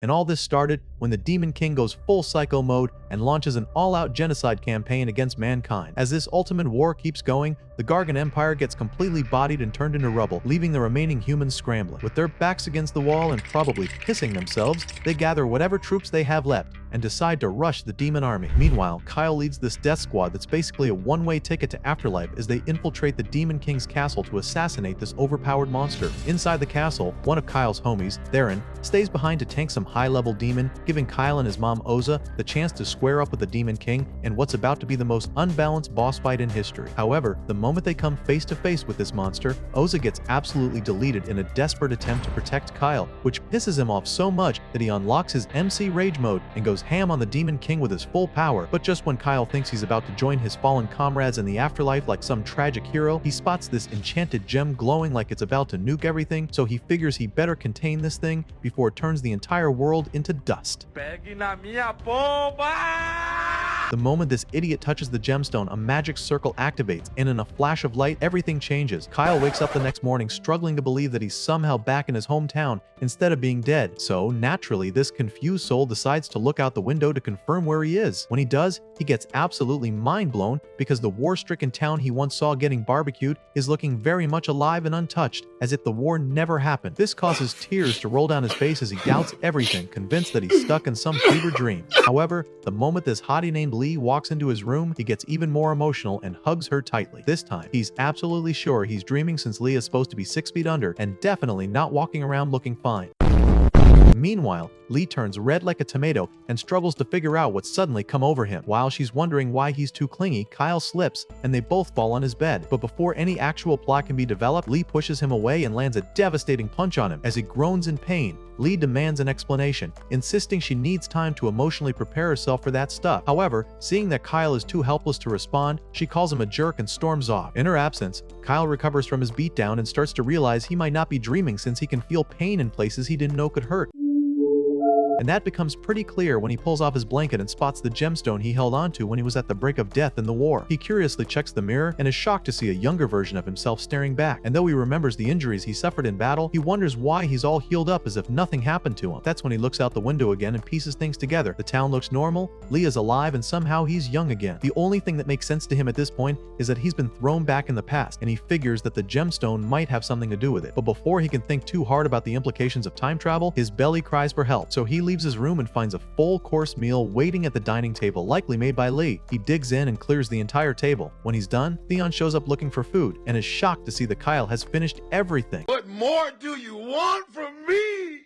And all this started when the Demon King goes full psycho mode and launches an all-out genocide campaign against mankind. As this ultimate war keeps going, the Gargan Empire gets completely bodied and turned into rubble, leaving the remaining humans scrambling. With their backs against the wall and probably pissing themselves, they gather whatever troops they have left and decide to rush the demon army. Meanwhile, Kyle leads this death squad that's basically a one-way ticket to afterlife as they infiltrate the Demon King's castle to assassinate this overpowered monster. Inside the castle, one of Kyle's homies, Theron, stays behind to tank some high-level demon, giving Kyle and his mom Oza the chance to square up with the Demon King in what's about to be the most unbalanced boss fight in history. However, the moment they come face to face with this monster, Oza gets absolutely deleted in a desperate attempt to protect Kyle, which pisses him off so much that he unlocks his MC Rage mode and goes ham on the Demon King with his full power. But just when Kyle thinks he's about to join his fallen comrades in the afterlife like some tragic hero, he spots this enchanted gem glowing like it's about to nuke everything, so he figures he better contain this thing before it turns the entire world into dust. The moment this idiot touches the gemstone, a magic circle activates, and in a flash of light, everything changes. Kyle wakes up the next morning struggling to believe that he's somehow back in his hometown instead of being dead. So, naturally, this confused soul decides to look out the window to confirm where he is. When he does, he gets absolutely mind-blown because the war-stricken town he once saw getting barbecued is looking very much alive and untouched, as if the war never happened. This causes tears to roll down his face as he doubts everything, convinced that he's stuck in some fever dream. However, the moment this hottie named Lee walks into his room, he gets even more emotional and hugs her tightly. This time, he's absolutely sure he's dreaming since Lee is supposed to be 6 feet under and definitely not walking around looking fine. Meanwhile, Lee turns red like a tomato and struggles to figure out what's suddenly come over him. While she's wondering why he's too clingy, Kyle slips and they both fall on his bed. But before any actual plot can be developed, Lee pushes him away and lands a devastating punch on him. As he groans in pain, Lee demands an explanation, insisting she needs time to emotionally prepare herself for that stuff. However, seeing that Kyle is too helpless to respond, she calls him a jerk and storms off. In her absence, Kyle recovers from his beatdown and starts to realize he might not be dreaming since he can feel pain in places he didn't know could hurt. And that becomes pretty clear when he pulls off his blanket and spots the gemstone he held onto when he was at the brink of death in the war. He curiously checks the mirror and is shocked to see a younger version of himself staring back. And though he remembers the injuries he suffered in battle, he wonders why he's all healed up as if nothing happened to him. That's when he looks out the window again and pieces things together. The town looks normal, Lee is alive, and somehow he's young again. The only thing that makes sense to him at this point is that he's been thrown back in the past, and he figures that the gemstone might have something to do with it. But before he can think too hard about the implications of time travel, his belly cries for help. So he leaves his room and finds a full-course meal waiting at the dining table, likely made by Lee. He digs in and clears the entire table. When he's done, Theon shows up looking for food and is shocked to see that Kyle has finished everything. What more do you want from me?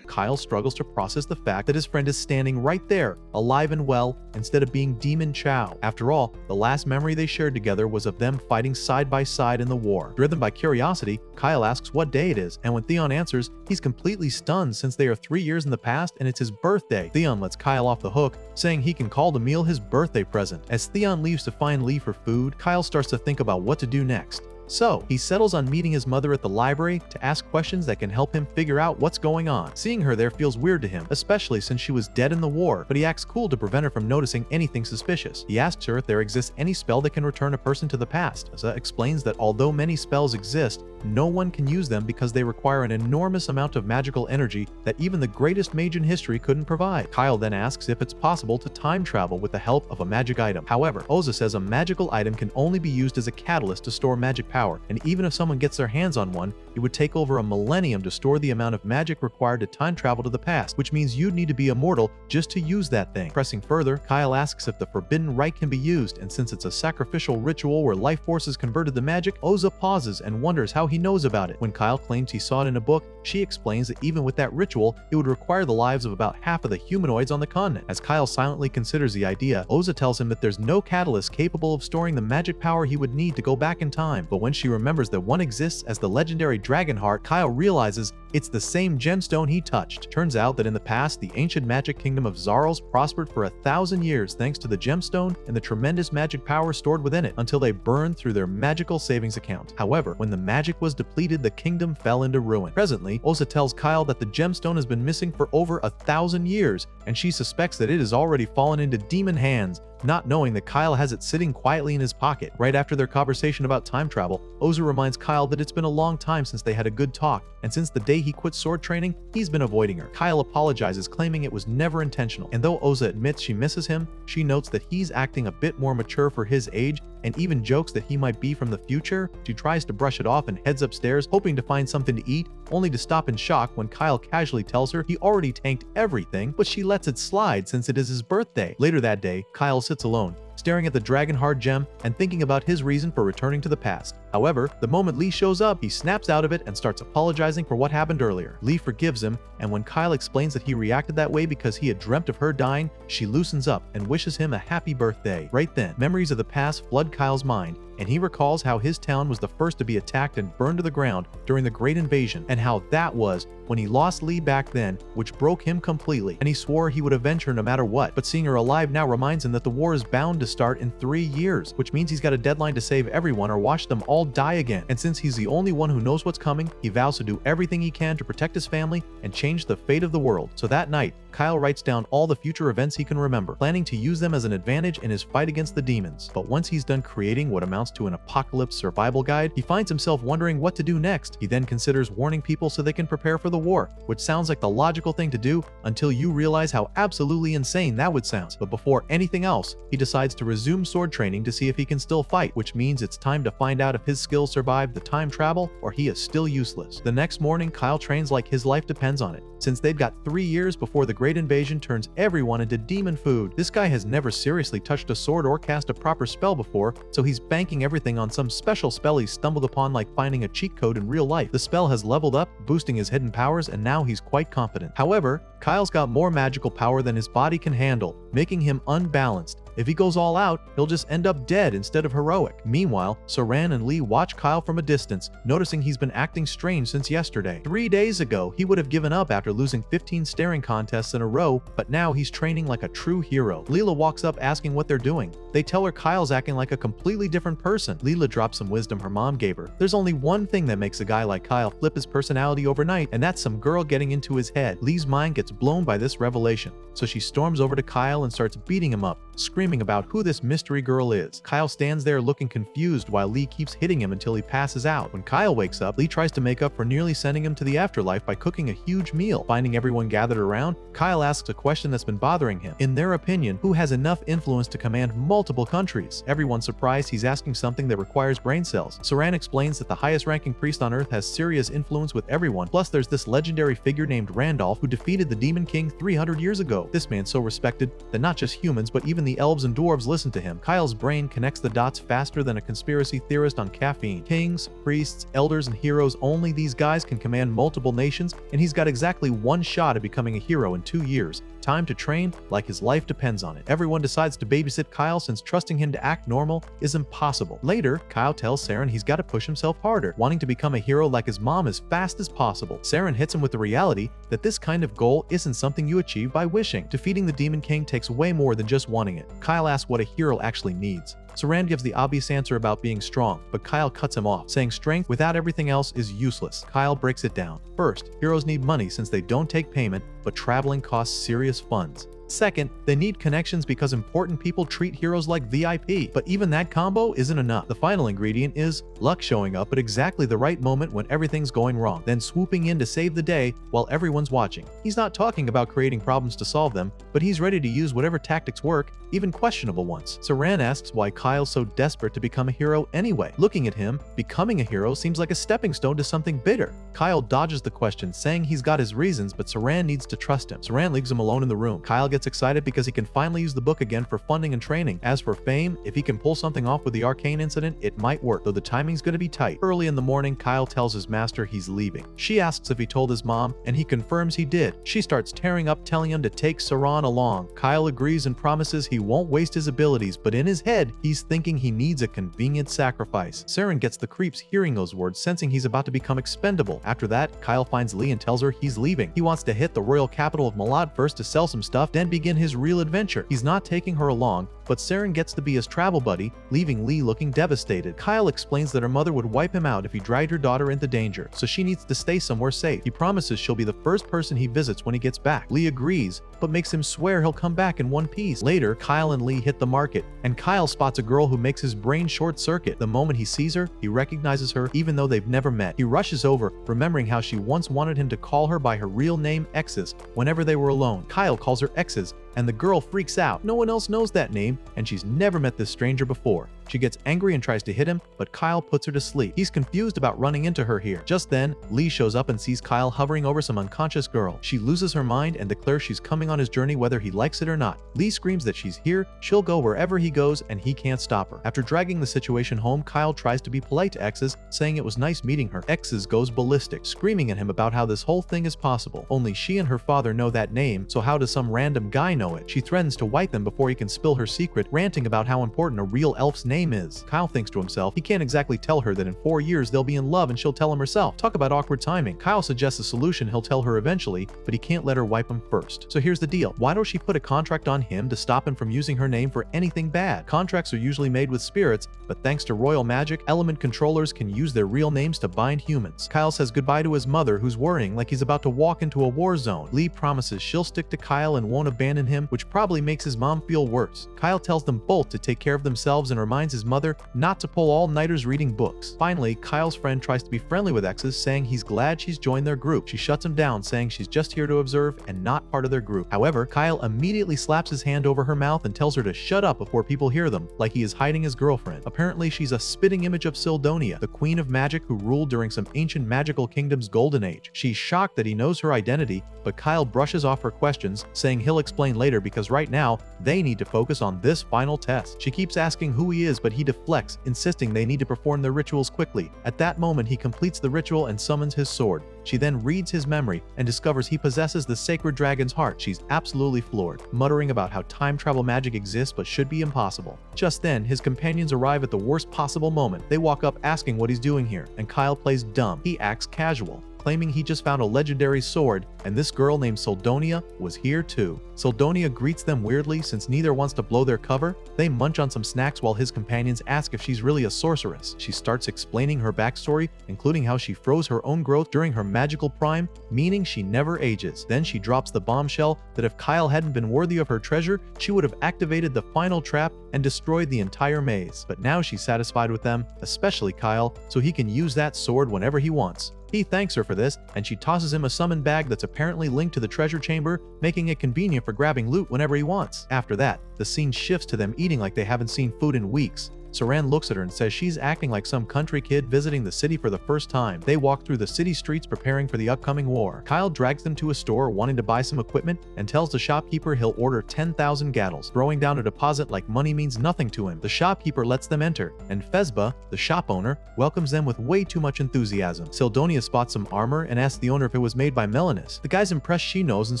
Kyle struggles to process the fact that his friend is standing right there, alive and well, instead of being Demon Chow. After all, the last memory they shared together was of them fighting side by side in the war. Driven by curiosity, Kyle asks what day it is, and when Theon answers, he's completely stunned since they are 3 years in the past and it's his birthday. Theon lets Kyle off the hook, saying he can call the meal his birthday present. As Theon leaves to find Lee for food, Kyle starts to think about what to do next. So, he settles on meeting his mother at the library to ask questions that can help him figure out what's going on. Seeing her there feels weird to him, especially since she was dead in the war, but he acts cool to prevent her from noticing anything suspicious. He asks her if there exists any spell that can return a person to the past. Asa explains that although many spells exist, no one can use them because they require an enormous amount of magical energy that even the greatest mage in history couldn't provide. Kyle then asks if it's possible to time travel with the help of a magic item. However, Oza says a magical item can only be used as a catalyst to store magic power, and even if someone gets their hands on one, it would take over a millennium to store the amount of magic required to time travel to the past, which means you'd need to be immortal just to use that thing. Pressing further, Kyle asks if the forbidden rite can be used, and since it's a sacrificial ritual where life force is converted to magic, Oza pauses and wonders how he knows about it. When Kyle claims he saw it in a book, she explains that even with that ritual, it would require the lives of about half of the humanoids on the continent. As Kyle silently considers the idea, Oza tells him that there's no catalyst capable of storing the magic power he would need to go back in time. But when she remembers that one exists as the legendary Dragon Heart, Kyle realizes it's the same gemstone he touched. Turns out that in the past, the ancient magic kingdom of Zarls prospered for 1,000 years thanks to the gemstone and the tremendous magic power stored within it until they burned through their magical savings account. However, when the magic was depleted, the kingdom fell into ruin. Presently, Osa tells Kyle that the gemstone has been missing for over 1,000 years, and she suspects that it has already fallen into demon hands, not knowing that Kyle has it sitting quietly in his pocket. Right after their conversation about time travel, Ozu reminds Kyle that it's been a long time since they had a good talk, and since the day he quit sword training, he's been avoiding her. Kyle apologizes, claiming it was never intentional, and though Ozu admits she misses him, she notes that he's acting a bit more mature for his age and even jokes that he might be from the future. She tries to brush it off and heads upstairs, hoping to find something to eat, only to stop in shock when Kyle casually tells her he already tanked everything, but she lets it slide since it is his birthday. Later that day, Kyle sits alone, staring at the Dragon Heart gem and thinking about his reason for returning to the past. However, the moment Lee shows up, he snaps out of it and starts apologizing for what happened earlier. Lee forgives him, and when Kyle explains that he reacted that way because he had dreamt of her dying, she loosens up and wishes him a happy birthday. Right then, memories of the past flood Kyle's mind, and he recalls how his town was the first to be attacked and burned to the ground during the Great Invasion, and how that was when he lost Lee back then, which broke him completely, and he swore he would avenge her no matter what. But seeing her alive now reminds him that the war is bound to start in 3 years, which means he's got a deadline to save everyone or watch them all die again. And since he's the only one who knows what's coming, he vows to do everything he can to protect his family and change the fate of the world. So that night, Kyle writes down all the future events he can remember, planning to use them as an advantage in his fight against the demons. But once he's done creating what amounts to an apocalypse survival guide, he finds himself wondering what to do next. He then considers warning people so they can prepare for the war, which sounds like the logical thing to do until you realize how absolutely insane that would sound. But before anything else, he decides to resume sword training to see if he can still fight, which means it's time to find out if his skills survive the time travel or he is still useless. The next morning, Kyle trains like his life depends on it, since they've got 3 years before the Great Invasion turns everyone into demon food. This guy has never seriously touched a sword or cast a proper spell before, so he's banking everything on some special spell he stumbled upon, like finding a cheat code in real life. The spell has leveled up, boosting his hidden powers, and now he's quite confident. However, Kyle's got more magical power than his body can handle, making him unbalanced. If he goes all out, he'll just end up dead instead of heroic. Meanwhile, Saran and Lee watch Kyle from a distance, noticing he's been acting strange since yesterday. 3 days ago, he would have given up after losing 15 staring contests in a row, but now he's training like a true hero. Leela walks up asking what they're doing. They tell her Kyle's acting like a completely different person. Leela drops some wisdom her mom gave her. There's only one thing that makes a guy like Kyle flip his personality overnight, and that's some girl getting into his head. Lee's mind gets blown by this revelation, so she storms over to Kyle and starts beating him up, screaming about who this mystery girl is. Kyle stands there looking confused while Lee keeps hitting him until he passes out. When Kyle wakes up, Lee tries to make up for nearly sending him to the afterlife by cooking a huge meal. Finding everyone gathered around, Kyle asks a question that's been bothering him. In their opinion, who has enough influence to command multiple countries? Everyone's surprised he's asking something that requires brain cells. Saran explains that the highest ranking priest on Earth has serious influence with everyone, plus there's this legendary figure named Randolph who defeated the Demon King 300 years ago. This man's so respected that not just humans but even the elves and dwarves listen to him. Kyle's brain connects the dots faster than a conspiracy theorist on caffeine. Kings, priests, elders, and heroes, only these guys can command multiple nations, and he's got exactly one shot at becoming a hero in 2 years. Time to train like his life depends on it. Everyone decides to babysit Kyle since trusting him to act normal is impossible. Later, Kyle tells Saren he's got to push himself harder, wanting to become a hero like his mom as fast as possible. Saren hits him with the reality that this kind of goal isn't something you achieve by wishing. Defeating the Demon King takes way more than just wanting it. Kyle asks what a hero actually needs. Saran gives the obvious answer about being strong, but Kyle cuts him off, saying strength without everything else is useless. Kyle breaks it down. First, heroes need money since they don't take payment, but traveling costs serious funds. Second, they need connections because important people treat heroes like VIP, but even that combo isn't enough. The final ingredient is luck showing up at exactly the right moment when everything's going wrong, then swooping in to save the day while everyone's watching. He's not talking about creating problems to solve them, but he's ready to use whatever tactics work, even questionable ones. Saran asks why Kyle's so desperate to become a hero anyway. Looking at him, becoming a hero seems like a stepping stone to something bigger. Kyle dodges the question, saying he's got his reasons, but Saran needs to trust him. Saran leaves him alone in the room. Kyle gets excited because he can finally use the book again for funding and training. As for fame, if he can pull something off with the arcane incident, it might work, though the timing's gonna be tight. Early in the morning, Kyle tells his master he's leaving. She asks if he told his mom, and he confirms he did. She starts tearing up, telling him to take Saran along. Kyle agrees and promises he won't waste his abilities, but in his head, he's thinking he needs a convenient sacrifice. Saren gets the creeps hearing those words, sensing he's about to become expendable. After that, Kyle finds Lee and tells her he's leaving. He wants to hit the royal capital of Malad first to sell some stuff, then begin his real adventure. He's not taking her along, but Saren gets to be his travel buddy, leaving Lee looking devastated. Kyle explains that her mother would wipe him out if he dragged her daughter into danger, so she needs to stay somewhere safe. He promises she'll be the first person he visits when he gets back. Lee agrees, but makes him swear he'll come back in one piece. Later, Kyle and Lee hit the market, and Kyle spots a girl who makes his brain short circuit. The moment he sees her, he recognizes her even though they've never met. He rushes over, remembering how she once wanted him to call her by her real name X's whenever they were alone. Kyle calls her X's, and the girl freaks out. No one else knows that name, and she's never met this stranger before. She gets angry and tries to hit him, but Kyle puts her to sleep. He's confused about running into her here. Just then, Lee shows up and sees Kyle hovering over some unconscious girl. She loses her mind and declares she's coming on his journey whether he likes it or not. Lee screams that she's here, she'll go wherever he goes, and he can't stop her. After dragging the situation home, Kyle tries to be polite to X's, saying it was nice meeting her. X's goes ballistic, screaming at him about how this whole thing is possible. Only she and her father know that name, so how does some random guy know it? She threatens to wipe them before he can spill her secret, ranting about how important a real elf's name is. Kyle thinks to himself he can't exactly tell her that in 4 years they'll be in love and she'll tell him herself. Talk about awkward timing. Kyle suggests a solution: he'll tell her eventually, but he can't let her wipe him first. So here's the deal. Why don't she put a contract on him to stop him from using her name for anything bad? Contracts are usually made with spirits, but thanks to royal magic, element controllers can use their real names to bind humans. Kyle says goodbye to his mother, who's worrying like he's about to walk into a war zone. Lee promises she'll stick to Kyle and won't abandon him, which probably makes his mom feel worse. Kyle tells them both to take care of themselves and reminds his mother not to pull all-nighters reading books. Finally, Kyle's friend tries to be friendly with X's, saying he's glad she's joined their group. She shuts him down, saying she's just here to observe and not part of their group. However, Kyle immediately slaps his hand over her mouth and tells her to shut up before people hear them, like he is hiding his girlfriend. Apparently, she's a spitting image of Sildonia, the queen of magic who ruled during some ancient magical kingdom's golden age. She's shocked that he knows her identity, but Kyle brushes off her questions, saying he'll explain later because right now, they need to focus on this final test. She keeps asking who he is, but he deflects, insisting they need to perform their rituals quickly. At that moment, he completes the ritual and summons his sword. She then reads his memory and discovers he possesses the sacred dragon's heart. She's absolutely floored, muttering about how time travel magic exists but should be impossible. Just then, his companions arrive at the worst possible moment. They walk up asking what he's doing here, and Kyle plays dumb. He acts casual, claiming he just found a legendary sword, and this girl named Sildonia was here too. Sildonia greets them weirdly since neither wants to blow their cover. They munch on some snacks while his companions ask if she's really a sorceress. She starts explaining her backstory, including how she froze her own growth during her magical prime, meaning she never ages. Then she drops the bombshell that if Kyle hadn't been worthy of her treasure, she would have activated the final trap and destroyed the entire maze. But now she's satisfied with them, especially Kyle, so he can use that sword whenever he wants. He thanks her for this, and she tosses him a summon bag that's apparently linked to the treasure chamber, making it convenient for grabbing loot whenever he wants. After that, the scene shifts to them eating like they haven't seen food in weeks. Saran looks at her and says she's acting like some country kid visiting the city for the first time. They walk through the city streets preparing for the upcoming war. Kyle drags them to a store wanting to buy some equipment and tells the shopkeeper he'll order 10,000 gattles, throwing down a deposit like money means nothing to him. The shopkeeper lets them enter, and Fezba, the shop owner, welcomes them with way too much enthusiasm. Sildonia spots some armor and asks the owner if it was made by Melanus. The guy's impressed she knows and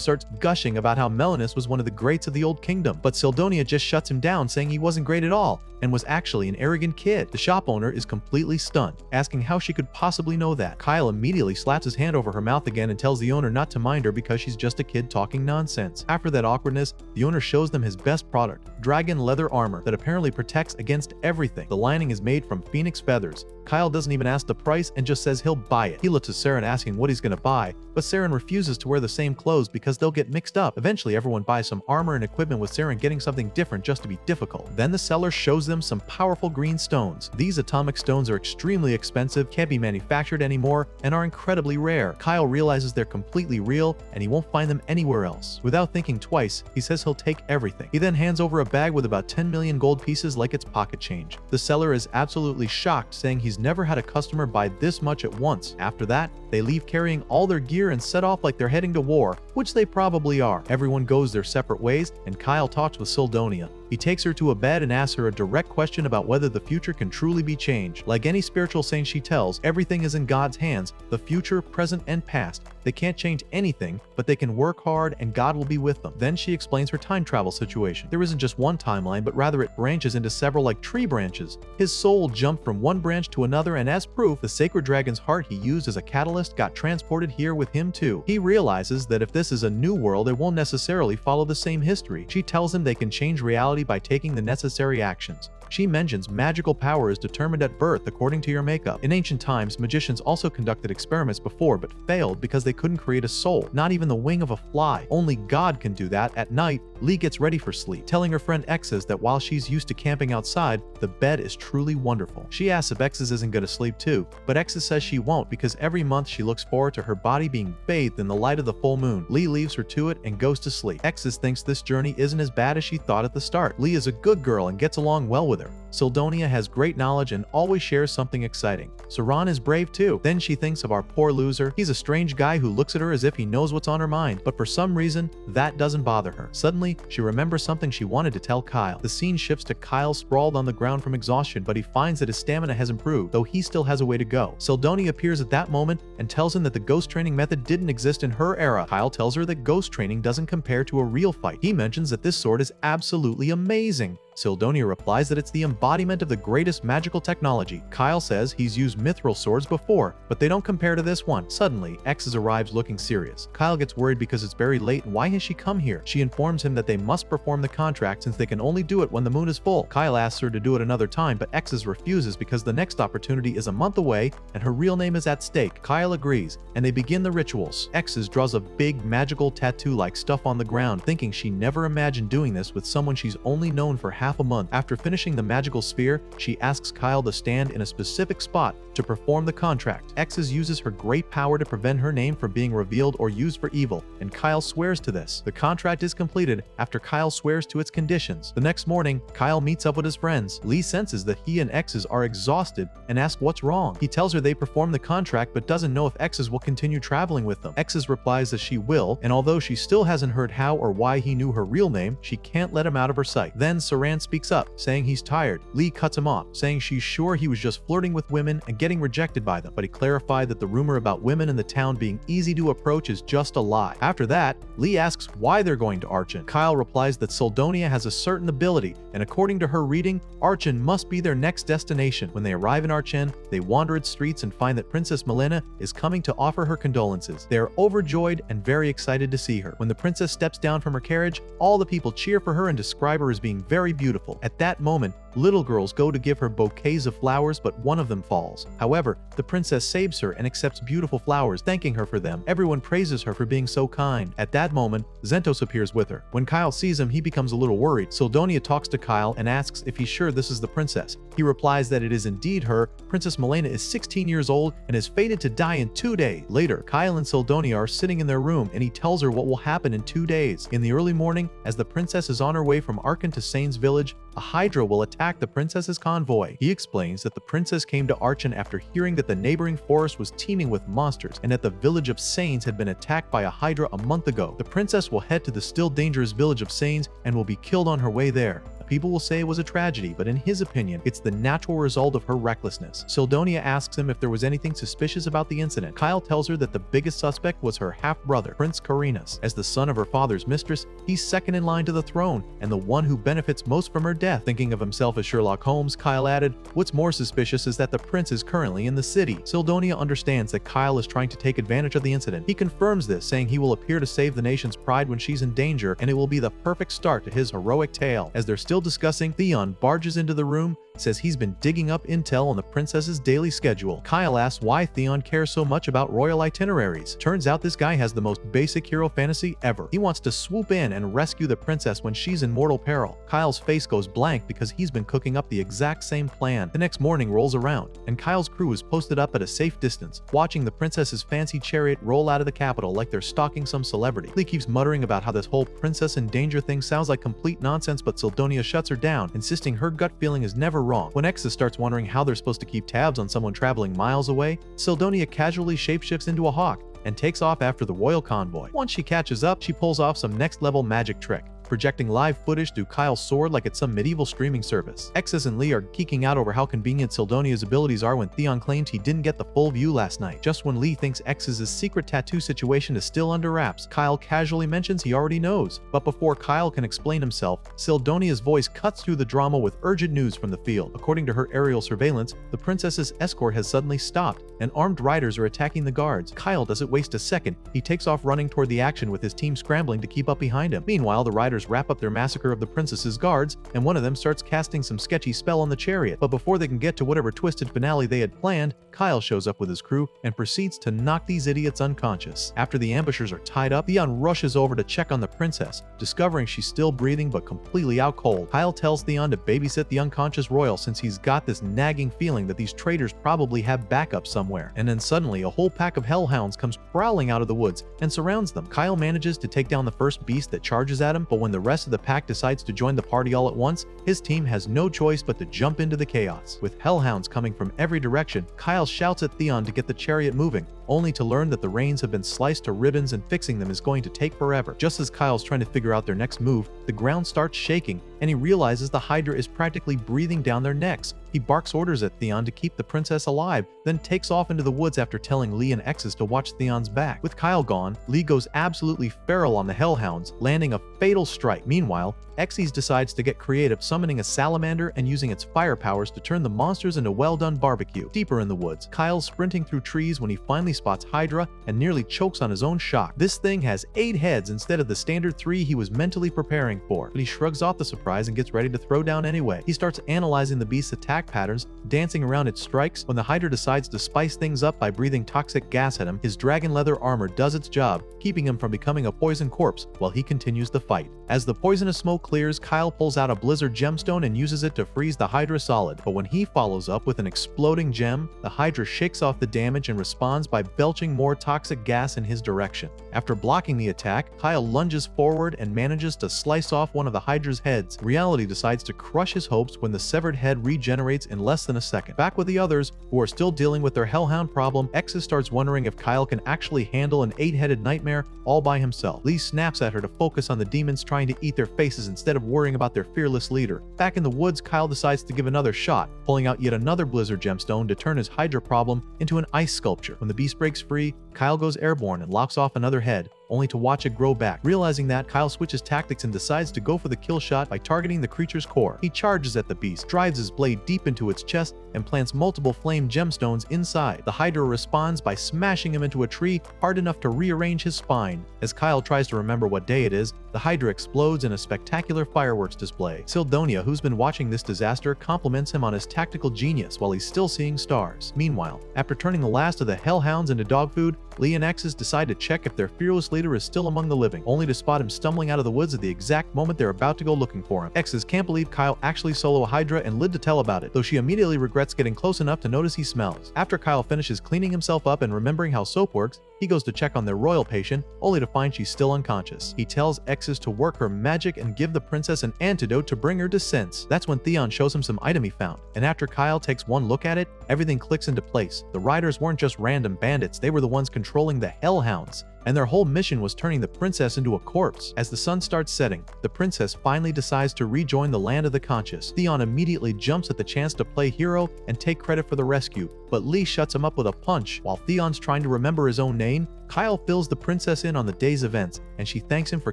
starts gushing about how Melanus was one of the greats of the old kingdom, but Sildonia just shuts him down, saying he wasn't great at all and was actually an arrogant kid. The shop owner is completely stunned, asking how she could possibly know that. Kyle immediately slaps his hand over her mouth again and tells the owner not to mind her because she's just a kid talking nonsense. After that awkwardness, the owner shows them his best product, dragon leather armor that apparently protects against everything. The lining is made from phoenix feathers. Kyle doesn't even ask the price and just says he'll buy it. He looks to Saren asking what he's gonna buy, but Saren refuses to wear the same clothes because they'll get mixed up. Eventually, everyone buys some armor and equipment, with Saren getting something different just to be difficult. Then the seller shows them some powerful green stones. These atomic stones are extremely expensive, can't be manufactured anymore, and are incredibly rare. Kyle realizes they're completely real and he won't find them anywhere else. Without thinking twice, he says he'll take everything. He then hands over a bag with about 10 million gold pieces like it's pocket change. The seller is absolutely shocked, saying he's never had a customer buy this much at once. After that, they leave carrying all their gear and set off like they're heading to war, which they probably are. Everyone goes their separate ways, and Kyle talks with Sildonia. He takes her to a bed and asks her a direct question about whether the future can truly be changed. Like any spiritual saint she tells, everything is in God's hands, the future, present, and past. They can't change anything, but they can work hard and God will be with them. Then she explains her time travel situation. There isn't just one timeline, but rather it branches into several like tree branches. His soul jumped from one branch to another, and as proof, the sacred dragon's heart he used as a catalyst got transported here with him too. He realizes that if this is a new world, it won't necessarily follow the same history. She tells him they can change reality by taking the necessary actions. She mentions magical power is determined at birth according to your makeup. In ancient times, magicians also conducted experiments before but failed because they couldn't create a soul, not even the wing of a fly. Only God can do that. At night, Lee gets ready for sleep, telling her friend X's that while she's used to camping outside, the bed is truly wonderful. She asks if X's isn't gonna sleep too, but X's says she won't because every month she looks forward to her body being bathed in the light of the full moon. Lee leaves her to it and goes to sleep. X's thinks this journey isn't as bad as she thought at the start. Lee is a good girl and gets along well with her. Syldonia has great knowledge and always shares something exciting. Saran is brave too. Then she thinks of our poor loser. He's a strange guy who looks at her as if he knows what's on her mind, but for some reason, that doesn't bother her. Suddenly, she remembers something she wanted to tell Kyle. The scene shifts to Kyle sprawled on the ground from exhaustion, but he finds that his stamina has improved, though he still has a way to go. Syldonia appears at that moment and tells him that the ghost training method didn't exist in her era. Kyle tells her that ghost training doesn't compare to a real fight. He mentions that this sword is absolutely amazing. Syldonia replies that it's the embodiment of the greatest magical technology. Kyle says he's used mithril swords before, but they don't compare to this one. Suddenly, X's arrives looking serious. Kyle gets worried because it's very late and why has she come here? She informs him that they must perform the contract since they can only do it when the moon is full. Kyle asks her to do it another time, but X's refuses because the next opportunity is a month away and her real name is at stake. Kyle agrees, and they begin the rituals. X's draws a big magical tattoo-like stuff on the ground, thinking she never imagined doing this with someone she's only known for half a month. After finishing the magical sphere, she asks Kyle to stand in a specific spot to perform the contract. X's uses her great power to prevent her name from being revealed or used for evil, and Kyle swears to this. The contract is completed after Kyle swears to its conditions. The next morning, Kyle meets up with his friends. Lee senses that he and X's are exhausted and asks what's wrong. He tells her they performed the contract but doesn't know if X's will continue traveling with them. X's replies that she will, and although she still hasn't heard how or why he knew her real name, she can't let him out of her sight. Then Saran speaks up, saying he's tired. Lee cuts him off, saying she's sure he was just flirting with women and getting rejected by them, but he clarified that the rumor about women in the town being easy to approach is just a lie. After that, Lee asks why they're going to Archon. Kyle replies that Syldonia has a certain ability, and according to her reading, Archon must be their next destination. When they arrive in Archon, they wander its streets and find that Princess Milena is coming to offer her condolences. They are overjoyed and very excited to see her. When the princess steps down from her carriage, all the people cheer for her and describe her as being very beautiful. At that moment, little girls go to give her bouquets of flowers, but one of them falls. However, the princess saves her and accepts beautiful flowers, thanking her for them. Everyone praises her for being so kind. At that moment, Zentos appears with her. When Kyle sees him, he becomes a little worried. Syldonia talks to Kyle and asks if he's sure this is the princess. He replies that it is indeed her. Princess Milena is 16 years old and is fated to die in 2 days. Later, Kyle and Syldonia are sitting in their room and he tells her what will happen in 2 days. In the early morning, as the princess is on her way from Archon to Sane's village, a Hydra will attack the princess's convoy. He explains that the princess came to Archon after hearing that the neighboring forest was teeming with monsters and that the village of Sanes had been attacked by a Hydra a month ago. The princess will head to the still dangerous village of Sanes and will be killed on her way there. People will say it was a tragedy, but in his opinion, it's the natural result of her recklessness. Syldonia asks him if there was anything suspicious about the incident. Kyle tells her that the biggest suspect was her half-brother, Prince Carinas. As the son of her father's mistress, he's second in line to the throne and the one who benefits most from her death. Thinking of himself as Sherlock Holmes, Kyle added, "What's more suspicious is that the prince is currently in the city." Syldonia understands that Kyle is trying to take advantage of the incident. He confirms this, saying he will appear to save the nation's pride when she's in danger, and it will be the perfect start to his heroic tale. As they're still discussing, Theon barges into the room, says he's been digging up intel on the princess's daily schedule. Kyle asks why Theon cares so much about royal itineraries. Turns out this guy has the most basic hero fantasy ever. He wants to swoop in and rescue the princess when she's in mortal peril. Kyle's face goes blank because he's been cooking up the exact same plan. The next morning rolls around, and Kyle's crew is posted up at a safe distance, watching the princess's fancy chariot roll out of the capital like they're stalking some celebrity. Lee keeps muttering about how this whole princess in danger thing sounds like complete nonsense, but Syldonia shuts her down, insisting her gut feeling is never wrong. When Exa starts wondering how they're supposed to keep tabs on someone traveling miles away, Syldonia casually shapeshifts into a hawk and takes off after the royal convoy. Once she catches up, she pulls off some next-level magic trick, projecting live footage through Kyle's sword like it's some medieval streaming service. Exes and Lee are geeking out over how convenient Sildonia's abilities are when Theon claims he didn't get the full view last night. Just when Lee thinks X's secret tattoo situation is still under wraps, Kyle casually mentions he already knows. But before Kyle can explain himself, Sildonia's voice cuts through the drama with urgent news from the field. According to her aerial surveillance, the princess's escort has suddenly stopped, and armed riders are attacking the guards. Kyle doesn't waste a second. He takes off running toward the action with his team scrambling to keep up behind him. Meanwhile, the riders traitors wrap up their massacre of the princess's guards, and one of them starts casting some sketchy spell on the chariot. But before they can get to whatever twisted finale they had planned, Kyle shows up with his crew and proceeds to knock these idiots unconscious. After the ambushers are tied up, Theon rushes over to check on the princess, discovering she's still breathing but completely out cold. Kyle tells Theon to babysit the unconscious royal since he's got this nagging feeling that these traitors probably have backup somewhere. And then suddenly a whole pack of hellhounds comes prowling out of the woods and surrounds them. Kyle manages to take down the first beast that charges at him, but when the rest of the pack decides to join the party all at once, his team has no choice but to jump into the chaos. With hellhounds coming from every direction, Kyle shouts at Theon to get the chariot moving, only to learn that the reins have been sliced to ribbons and fixing them is going to take forever. Just as Kyle's trying to figure out their next move, the ground starts shaking, and he realizes the Hydra is practically breathing down their necks. He barks orders at Theon to keep the princess alive, then takes off into the woods after telling Lee and X's to watch Theon's back. With Kyle gone, Lee goes absolutely feral on the hellhounds, landing a fatal strike. Meanwhile, Xyz decides to get creative, summoning a salamander and using its fire powers to turn the monsters into well-done barbecue. Deeper in the woods, Kyle's sprinting through trees when he finally spots Hydra and nearly chokes on his own shock. This thing has 8 heads instead of the standard 3 he was mentally preparing for, but he shrugs off the surprise and gets ready to throw down anyway. He starts analyzing the beast's attack patterns, dancing around its strikes. When the Hydra decides to spice things up by breathing toxic gas at him, his dragon leather armor does its job, keeping him from becoming a poison corpse while he continues the fight. As the poisonous smoke clears, Kyle pulls out a blizzard gemstone and uses it to freeze the Hydra solid. But when he follows up with an exploding gem, the Hydra shakes off the damage and responds by belching more toxic gas in his direction. After blocking the attack, Kyle lunges forward and manages to slice off one of the Hydra's heads. Reality decides to crush his hopes when the severed head regenerates in less than a second. Back with the others, who are still dealing with their hellhound problem, X's starts wondering if Kyle can actually handle an 8-headed nightmare all by himself. Lee snaps at her to focus on the demons trying to eat their faces instead of worrying about their fearless leader. Back in the woods, Kyle decides to give another shot, pulling out yet another blizzard gemstone to turn his Hydra problem into an ice sculpture. When the beast breaks free, Kyle goes airborne and locks off another head, only to watch it grow back. Realizing that, Kyle switches tactics and decides to go for the kill shot by targeting the creature's core. He charges at the beast, drives his blade deep into its chest, and plants multiple flame gemstones inside. The Hydra responds by smashing him into a tree hard enough to rearrange his spine. As Kyle tries to remember what day it is, the Hydra explodes in a spectacular fireworks display. Sildonia, who's been watching this disaster, compliments him on his tactical genius while he's still seeing stars. Meanwhile, after turning the last of the hellhounds into dog food, Lee and X's decide to check if their fearless leader is still among the living, only to spot him stumbling out of the woods at the exact moment they're about to go looking for him. X's can't believe Kyle actually solo a Hydra and lived to tell about it, though she immediately regrets getting close enough to notice he smells. After Kyle finishes cleaning himself up and remembering how soap works, he goes to check on their royal patient, only to find she's still unconscious. He tells X's to work her magic and give the princess an antidote to bring her to sense. That's when Theon shows him some item he found, and after Kyle takes one look at it, everything clicks into place. The riders weren't just random bandits, they were the ones controlling the hellhounds, and their whole mission was turning the princess into a corpse. As the sun starts setting, the princess finally decides to rejoin the land of the conscious. Theon immediately jumps at the chance to play hero and take credit for the rescue, but Lee shuts him up with a punch. While Theon's trying to remember his own name, Kyle fills the princess in on the day's events, and she thanks him for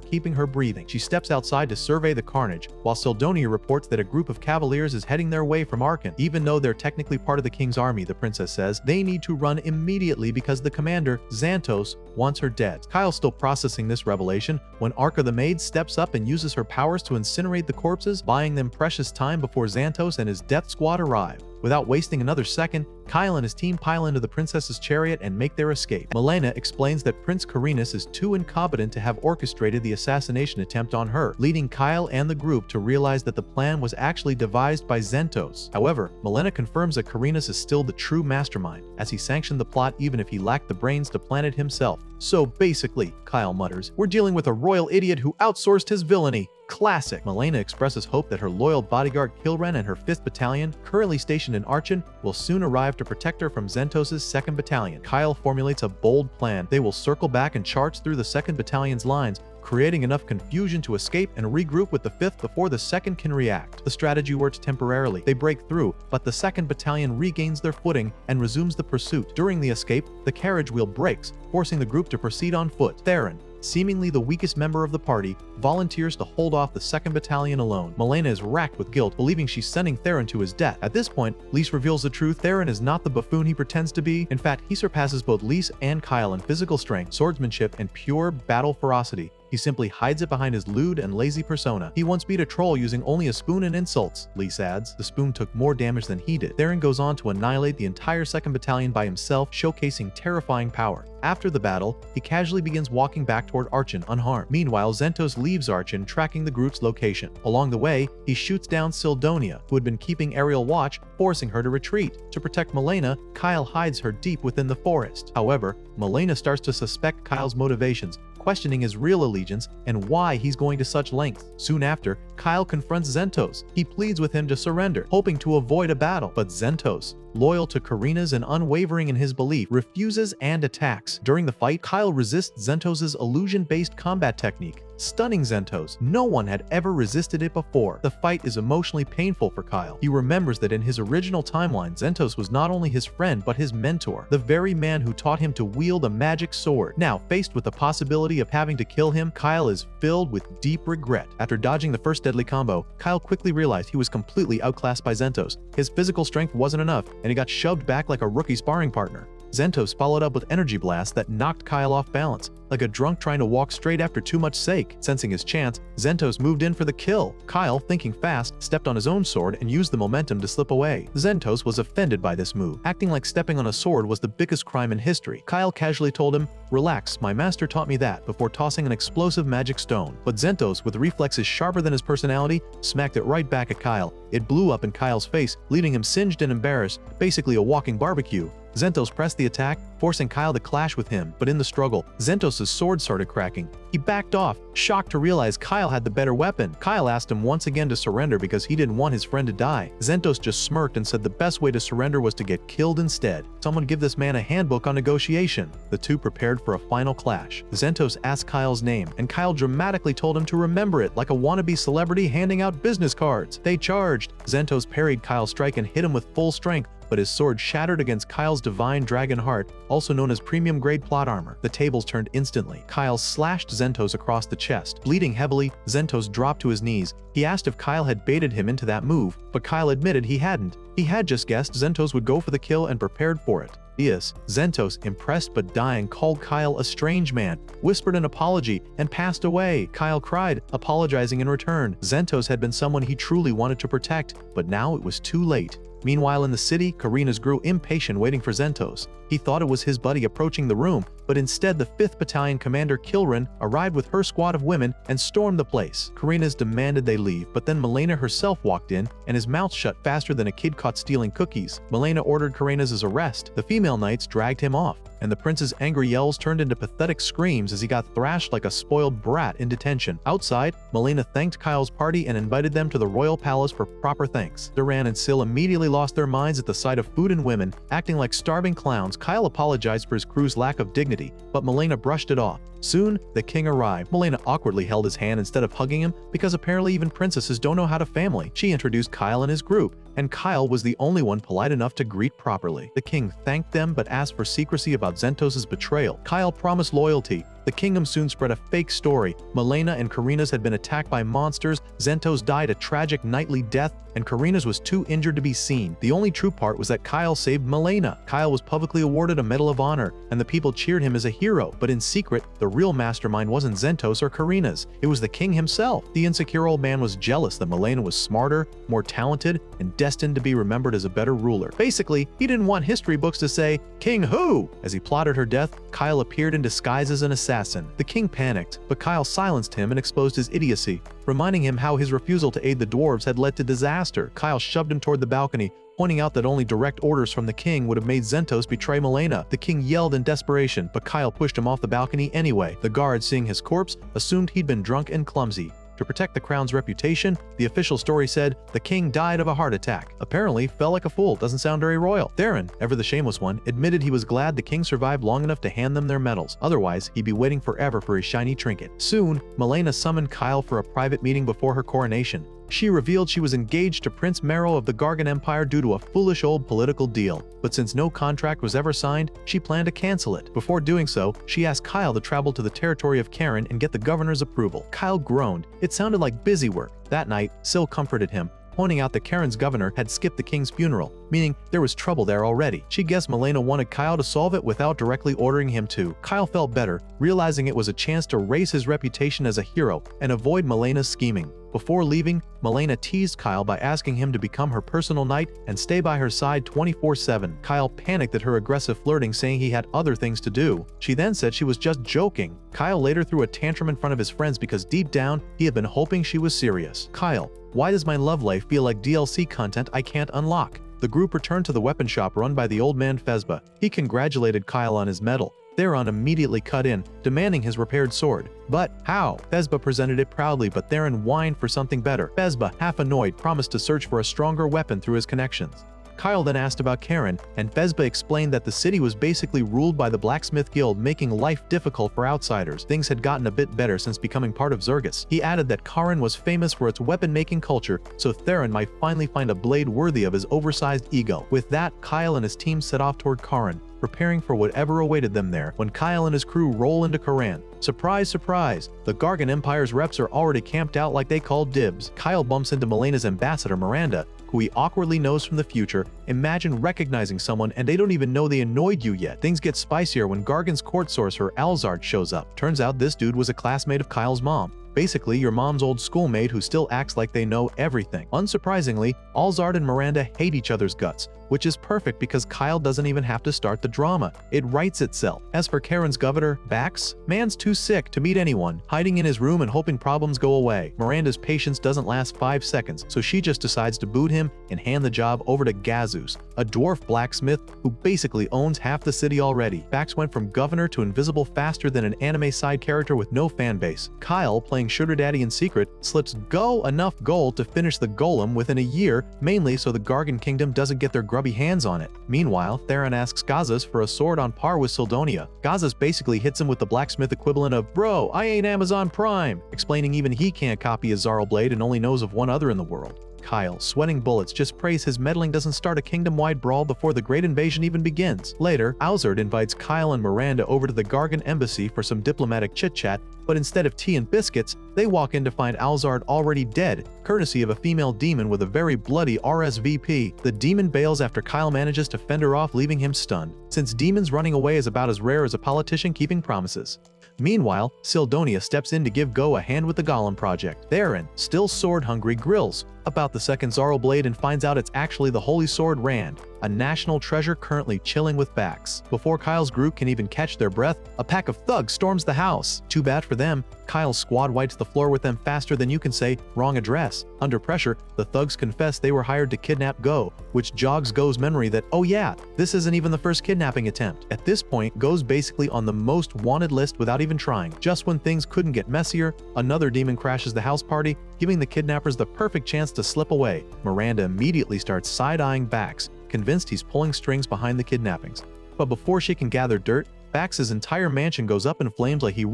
keeping her breathing. She steps outside to survey the carnage, while Sildonia reports that a group of cavaliers is heading their way from Arkan. Even though they're technically part of the king's army, the princess says, they need to run immediately because the commander, Xantos, wants her dead. Kyle's still processing this revelation when Arka the maid steps up and uses her powers to incinerate the corpses, buying them precious time before Xantos and his death squad arrive. Without wasting another second, Kyle and his team pile into the princess's chariot and make their escape. Milena explains that Prince Carinus is too incompetent to have orchestrated the assassination attempt on her, leading Kyle and the group to realize that the plan was actually devised by Xantos. However, Milena confirms that Carinus is still the true mastermind, as he sanctioned the plot even if he lacked the brains to plan it himself. So basically, Kyle mutters, we're dealing with a royal idiot who outsourced his villainy. Classic. Milena expresses hope that her loyal bodyguard Kilren and her 5th Battalion, currently stationed in Archon, will soon arrive to protect her from Xantos' 2nd Battalion. Kyle formulates a bold plan. They will circle back and charge through the 2nd Battalion's lines, creating enough confusion to escape and regroup with the 5th before the 2nd can react. The strategy works temporarily. They break through, but the 2nd Battalion regains their footing and resumes the pursuit. During the escape, the carriage wheel breaks, forcing the group to proceed on foot. Theron, seemingly the weakest member of the party, volunteers to hold off the 2nd Battalion alone. Milena is racked with guilt, believing she's sending Theron to his death. At this point, Lise reveals the truth. Theron is not the buffoon he pretends to be. In fact, he surpasses both Lise and Kyle in physical strength, swordsmanship, and pure battle ferocity. He simply hides it behind his lewd and lazy persona. He once beat a troll using only a spoon and insults, Lee adds. The spoon took more damage than he did. Theron goes on to annihilate the entire 2nd Battalion by himself, showcasing terrifying power. After the battle, he casually begins walking back toward Archon unharmed. Meanwhile, Zentos leaves Archon, tracking the group's location. Along the way, he shoots down Sildonia, who had been keeping aerial watch, forcing her to retreat. To protect Milena, Kyle hides her deep within the forest. However, Milena starts to suspect Kyle's motivations, questioning his real allegiance and why he's going to such lengths. Soon after, Kyle confronts Zentos. He pleads with him to surrender, hoping to avoid a battle, but Zentos, loyal to Karina's and unwavering in his belief, refuses and attacks. During the fight, Kyle resists Zentos' illusion-based combat technique, stunning Zentos. No one had ever resisted it before. The fight is emotionally painful for Kyle. He remembers that in his original timeline, Zentos was not only his friend but his mentor, the very man who taught him to wield a magic sword. Now, faced with the possibility of having to kill him, Kyle is filled with deep regret. After dodging the first deadly combo, Kyle quickly realized he was completely outclassed by Zentos. His physical strength wasn't enough, and he got shoved back like a rookie sparring partner. Zentos followed up with energy blasts that knocked Kyle off balance, like a drunk trying to walk straight after too much sake. Sensing his chance, Zentos moved in for the kill. Kyle, thinking fast, stepped on his own sword and used the momentum to slip away. Zentos was offended by this move, acting like stepping on a sword was the biggest crime in history. Kyle casually told him, "Relax, my master taught me that," before tossing an explosive magic stone. But Zentos, with reflexes sharper than his personality, smacked it right back at Kyle. It blew up in Kyle's face, leaving him singed and embarrassed, basically a walking barbecue. Zentos pressed the attack, forcing Kyle to clash with him, but in the struggle, Zentos' sword started cracking. He backed off, shocked to realize Kyle had the better weapon. Kyle asked him once again to surrender because he didn't want his friend to die. Zentos just smirked and said the best way to surrender was to get killed instead. Someone give this man a handbook on negotiation. The two prepared for a final clash. Zentos asked Kyle's name, and Kyle dramatically told him to remember it like a wannabe celebrity handing out business cards. They charged. Zentos parried Kyle's strike and hit him with full strength, but his sword shattered against Kyle's divine dragon heart, also known as premium grade plot armor. The tables turned instantly. Kyle slashed Zentos across the chest. Bleeding heavily, Zentos dropped to his knees. He asked if Kyle had baited him into that move, but Kyle admitted he hadn't. He had just guessed Zentos would go for the kill and prepared for it. Yes, Zentos, impressed but dying, called Kyle a strange man, whispered an apology, and passed away. Kyle cried, apologizing in return. Zentos had been someone he truly wanted to protect, but now it was too late. Meanwhile, in the city, Karina's grew impatient waiting for Zentos. He thought it was his buddy approaching the room, but instead the 5th Battalion Commander Kilrin arrived with her squad of women and stormed the place. Karina's demanded they leave, but then Milena herself walked in, and his mouth shut faster than a kid caught stealing cookies. Milena ordered Karina's arrest. The female knights dragged him off, and the prince's angry yells turned into pathetic screams as he got thrashed like a spoiled brat in detention. Outside, Milena thanked Kyle's party and invited them to the royal palace for proper thanks. Duran and Sil immediately lost their minds at the sight of food and women. Acting like starving clowns, Kyle apologized for his crew's lack of dignity, but Milena brushed it off. Soon, the king arrived. Milena awkwardly held his hand instead of hugging him because apparently even princesses don't know how to family. She introduced Kyle and his group, and Kyle was the only one polite enough to greet properly. The king thanked them but asked for secrecy about Zentos' betrayal. Kyle promised loyalty. The kingdom soon spread a fake story. Milena and Karina's had been attacked by monsters, Zentos died a tragic knightly death, and Karina's was too injured to be seen. The only true part was that Kyle saved Milena. Kyle was publicly awarded a Medal of Honor, and the people cheered him as a hero, but in secret, the real mastermind wasn't Zentos or Karina's. It was the king himself. The insecure old man was jealous that Milena was smarter, more talented, and destined to be remembered as a better ruler. Basically, he didn't want history books to say, "King who?" As he plotted her death, Kyle appeared in disguise as an assassin. The king panicked, but Kyle silenced him and exposed his idiocy, reminding him how his refusal to aid the dwarves had led to disaster. Kyle shoved him toward the balcony, pointing out that only direct orders from the king would have made Zentos betray Milena. The king yelled in desperation, but Kyle pushed him off the balcony anyway. The guards, seeing his corpse, assumed he'd been drunk and clumsy. To protect the crown's reputation, the official story said the king died of a heart attack. Apparently, fell like a fool. Doesn't sound very royal. Theron, ever the shameless one, admitted he was glad the king survived long enough to hand them their medals. Otherwise, he'd be waiting forever for his shiny trinket. Soon, Milena summoned Kyle for a private meeting before her coronation. She revealed she was engaged to Prince Mero of the Gargan Empire due to a foolish old political deal. But since no contract was ever signed, she planned to cancel it. Before doing so, she asked Kyle to travel to the territory of Karen and get the governor's approval. Kyle groaned. It sounded like busy work. That night, Sil comforted him, pointing out that Karen's governor had skipped the king's funeral, meaning there was trouble there already. She guessed Milena wanted Kyle to solve it without directly ordering him to. Kyle felt better, realizing it was a chance to raise his reputation as a hero and avoid Milena's scheming. Before leaving, Milena teased Kyle by asking him to become her personal knight and stay by her side 24/7. Kyle panicked at her aggressive flirting, saying he had other things to do. She then said she was just joking. Kyle later threw a tantrum in front of his friends because deep down, he had been hoping she was serious. Kyle, why does my love life feel like DLC content I can't unlock? The group returned to the weapon shop run by the old man Fezba. He congratulated Kyle on his medal. Theron immediately cut in, demanding his repaired sword. But how? Fezba presented it proudly, but Theron whined for something better. Fezba, half annoyed, promised to search for a stronger weapon through his connections. Kyle then asked about Karen, and Fezba explained that the city was basically ruled by the Blacksmith Guild, making life difficult for outsiders. Things had gotten a bit better since becoming part of Zergus. He added that Karen was famous for its weapon-making culture, so Theron might finally find a blade worthy of his oversized ego. With that, Kyle and his team set off toward Karen, preparing for whatever awaited them there. When Kyle and his crew roll into Karan, surprise, surprise, the Gargan Empire's reps are already camped out like they called dibs. Kyle bumps into Milena's ambassador Miranda, who he awkwardly knows from the future. Imagine recognizing someone and they don't even know they annoyed you yet. Things get spicier when Gargan's court sorcerer Alzard shows up. Turns out this dude was a classmate of Kyle's mom. Basically, your mom's old schoolmate who still acts like they know everything. Unsurprisingly, Alzard and Miranda hate each other's guts, which is perfect because Kyle doesn't even have to start the drama. It writes itself. As for Karen's governor, Bax, man's too sick to meet anyone, hiding in his room and hoping problems go away. Miranda's patience doesn't last 5 seconds, so she just decides to boot him and hand the job over to Gazus, a dwarf blacksmith who basically owns half the city already. Bax went from governor to invisible faster than an anime side character with no fanbase. Kyle, playing Sugar Daddy in secret, slips enough gold to finish the golem within a year, mainly so the Gargan Kingdom doesn't get their grubby hands on it. Meanwhile, Theron asks Gazus for a sword on par with Sildonia. Gazus basically hits him with the blacksmith equivalent of, "Bro, I ain't Amazon Prime," explaining even he can't copy his Zarl blade and only knows of one other in the world. Kyle, sweating bullets, just prays his meddling doesn't start a kingdom-wide brawl before the Great Invasion even begins. Later, Alzard invites Kyle and Miranda over to the Gargan embassy for some diplomatic chit-chat, but instead of tea and biscuits, they walk in to find Alzard already dead, courtesy of a female demon with a very bloody RSVP. The demon bails after Kyle manages to fend her off, leaving him stunned, since demons running away is about as rare as a politician keeping promises. Meanwhile, Sildonia steps in to give Go a hand with the Golem project. Theron, still sword-hungry, grills about the second Zarl blade and finds out it's actually the Holy Sword Rand, a national treasure currently chilling with Bax. Before Kyle's group can even catch their breath, a pack of thugs storms the house. Too bad for them, Kyle's squad wipes the floor with them faster than you can say, "wrong address." Under pressure, the thugs confess they were hired to kidnap Go, which jogs Go's memory that, oh yeah, this isn't even the first kidnapping attempt. At this point, Go's basically on the most wanted list without even trying. Just when things couldn't get messier, another demon crashes the house party, giving the kidnappers the perfect chance to slip away. Miranda immediately starts side-eyeing Bax, convinced he's pulling strings behind the kidnappings. But before she can gather dirt, Bax's entire mansion goes up in flames like he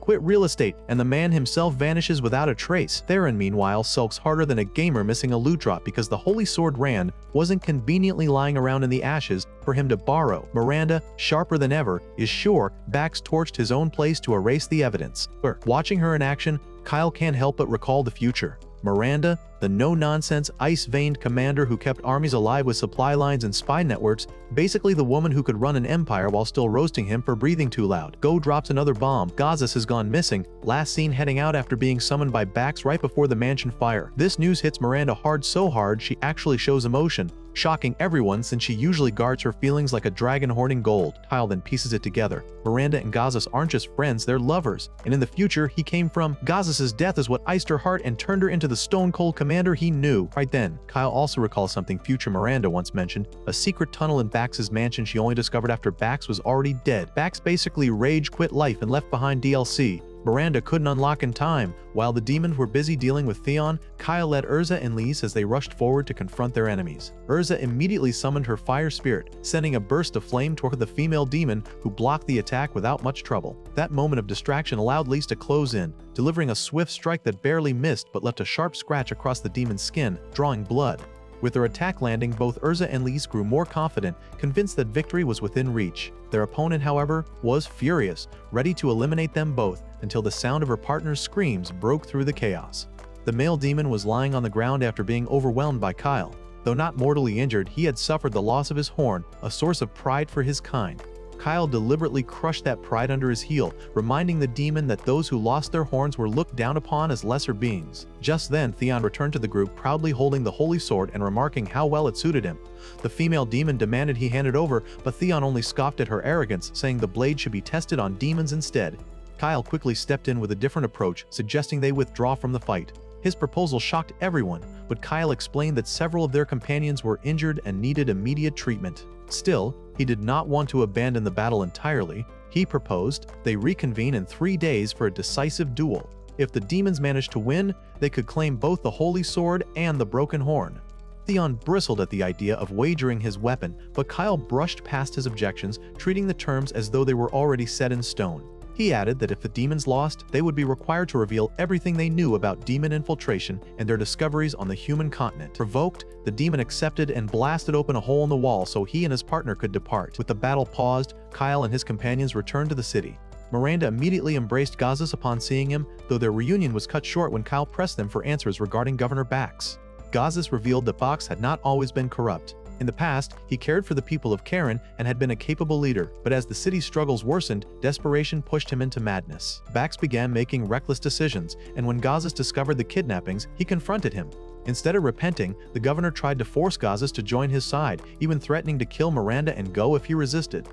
quit real estate, and the man himself vanishes without a trace. Theron, meanwhile, sulks harder than a gamer missing a loot drop because the Holy Sword Rand wasn't conveniently lying around in the ashes for him to borrow. Miranda, sharper than ever, is sure Bax torched his own place to erase the evidence. Watching her in action, Kyle can't help but recall the future. Miranda, the no-nonsense, ice-veined commander who kept armies alive with supply lines and spy networks, basically the woman who could run an empire while still roasting him for breathing too loud. Go drops another bomb. Gazus has gone missing, last seen heading out after being summoned by Bax right before the mansion fire. This news hits Miranda hard, so hard she actually shows emotion, shocking everyone since she usually guards her feelings like a dragon hoarding gold. Kyle then pieces it together. Miranda and Gazus aren't just friends, they're lovers. And in the future he came from, Gazus' death is what iced her heart and turned her into the stone-cold commander he knew. Right then, Kyle also recalls something future Miranda once mentioned, a secret tunnel in Bax's mansion she only discovered after Bax was already dead. Bax basically rage quit life and left behind DLC. Miranda couldn't unlock in time. While the demons were busy dealing with Theon, Kyle led Urza and Lise as they rushed forward to confront their enemies. Urza immediately summoned her fire spirit, sending a burst of flame toward the female demon, who blocked the attack without much trouble. That moment of distraction allowed Lise to close in, delivering a swift strike that barely missed but left a sharp scratch across the demon's skin, drawing blood. With their attack landing, both Urza and Lise grew more confident, convinced that victory was within reach. Their opponent, however, was furious, ready to eliminate them both, until the sound of her partner's screams broke through the chaos. The male demon was lying on the ground after being overwhelmed by Kyle. Though not mortally injured, he had suffered the loss of his horn, a source of pride for his kind. Kyle deliberately crushed that pride under his heel, reminding the demon that those who lost their horns were looked down upon as lesser beings. Just then, Theon returned to the group proudly holding the holy sword and remarking how well it suited him. The female demon demanded he hand it over, but Theon only scoffed at her arrogance, saying the blade should be tested on demons instead. Kyle quickly stepped in with a different approach, suggesting they withdraw from the fight. His proposal shocked everyone, but Kyle explained that several of their companions were injured and needed immediate treatment. Still, he did not want to abandon the battle entirely. He proposed they reconvene in 3 days for a decisive duel. If the demons managed to win, they could claim both the holy sword and the broken horn. Theon bristled at the idea of wagering his weapon, but Kyle brushed past his objections, treating the terms as though they were already set in stone. He added that if the demons lost, they would be required to reveal everything they knew about demon infiltration and their discoveries on the human continent. Provoked, the demon accepted and blasted open a hole in the wall so he and his partner could depart. With the battle paused, Kyle and his companions returned to the city. Miranda immediately embraced Gazas upon seeing him, though their reunion was cut short when Kyle pressed them for answers regarding Governor Bax. Gazas revealed that Bax had not always been corrupt. In the past, he cared for the people of Karen and had been a capable leader, but as the city's struggles worsened, desperation pushed him into madness. Bax began making reckless decisions, and when Gazas discovered the kidnappings, he confronted him. Instead of repenting, the governor tried to force Gazas to join his side, even threatening to kill Miranda and Go if he resisted.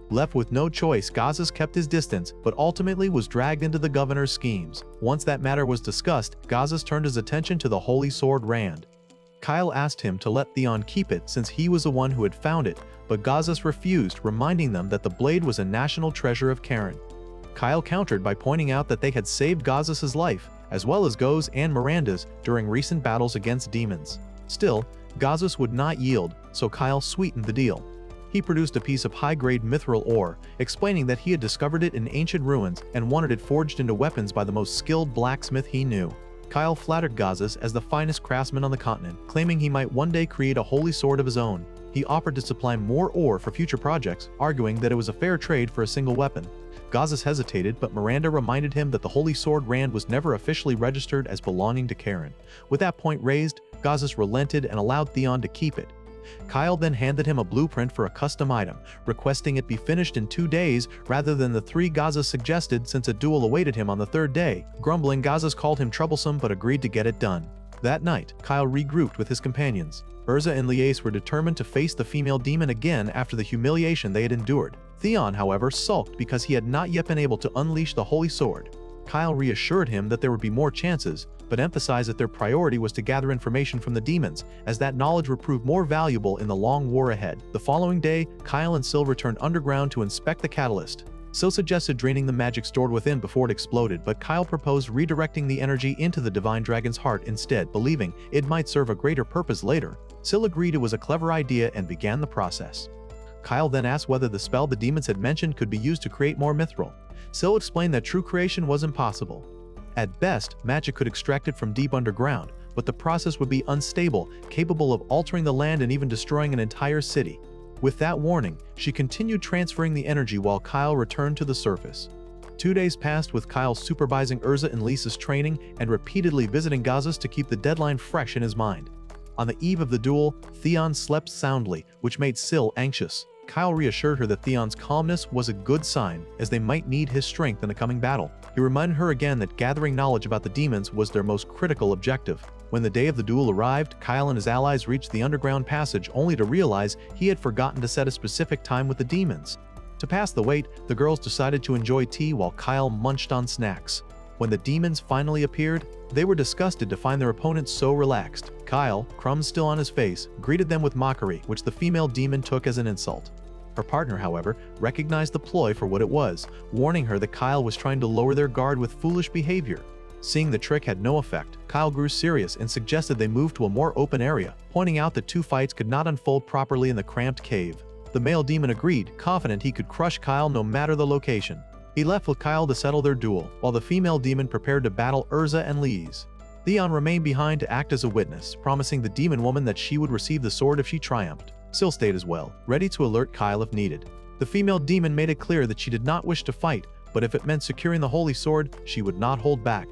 Left with no choice, Gazas kept his distance, but ultimately was dragged into the governor's schemes. Once that matter was discussed, Gazas turned his attention to the holy sword Rand. Kyle asked him to let Theon keep it since he was the one who had found it, but Gazas refused, reminding them that the blade was a national treasure of Karen. Kyle countered by pointing out that they had saved Gazas' life, as well as Go's and Miranda's, during recent battles against demons. Still, Gazas would not yield, so Kyle sweetened the deal. He produced a piece of high-grade mithril ore, explaining that he had discovered it in ancient ruins and wanted it forged into weapons by the most skilled blacksmith he knew. Kyle flattered Gazas as the finest craftsman on the continent, claiming he might one day create a holy sword of his own. He offered to supply more ore for future projects, arguing that it was a fair trade for a single weapon. Gazas hesitated, but Miranda reminded him that the holy sword Rand was never officially registered as belonging to Karen. With that point raised, Gazas relented and allowed Theon to keep it. Kyle then handed him a blueprint for a custom item, requesting it be finished in 2 days rather than the 3 Gazas suggested since a duel awaited him on the 3rd day. Grumbling, Gazas called him troublesome but agreed to get it done. That night, Kyle regrouped with his companions. Urza and Liace were determined to face the female demon again after the humiliation they had endured. Theon, however, sulked because he had not yet been able to unleash the holy sword. Kyle reassured him that there would be more chances, but emphasized that their priority was to gather information from the demons, as that knowledge would prove more valuable in the long war ahead. The following day, Kyle and Sil returned underground to inspect the catalyst. Sil suggested draining the magic stored within before it exploded, but Kyle proposed redirecting the energy into the divine dragon's heart instead, believing it might serve a greater purpose later. Sil agreed it was a clever idea and began the process. Kyle then asked whether the spell the demons had mentioned could be used to create more mithril. Sil explained that true creation was impossible. At best, magic could extract it from deep underground, but the process would be unstable, capable of altering the land and even destroying an entire city. With that warning, she continued transferring the energy while Kyle returned to the surface. 2 days passed with Kyle supervising Urza and Lisa's training and repeatedly visiting Gazas to keep the deadline fresh in his mind. On the eve of the duel, Theon slept soundly, which made Sil anxious. Kyle reassured her that Theon's calmness was a good sign, as they might need his strength in the coming battle. He reminded her again that gathering knowledge about the demons was their most critical objective. When the day of the duel arrived, Kyle and his allies reached the underground passage only to realize he had forgotten to set a specific time with the demons. To pass the wait, the girls decided to enjoy tea while Kyle munched on snacks. When the demons finally appeared, they were disgusted to find their opponents so relaxed. Kyle, crumbs still on his face, greeted them with mockery, which the female demon took as an insult. Her partner, however, recognized the ploy for what it was, warning her that Kyle was trying to lower their guard with foolish behavior. Seeing the trick had no effect, Kyle grew serious and suggested they move to a more open area, pointing out that 2 fights could not unfold properly in the cramped cave. The male demon agreed, confident he could crush Kyle no matter the location. He left with Kyle to settle their duel, while the female demon prepared to battle Urza and Lise. Theon remained behind to act as a witness, promising the demon woman that she would receive the sword if she triumphed. Sil stayed as well, ready to alert Kyle if needed. The female demon made it clear that she did not wish to fight, but if it meant securing the holy sword, she would not hold back.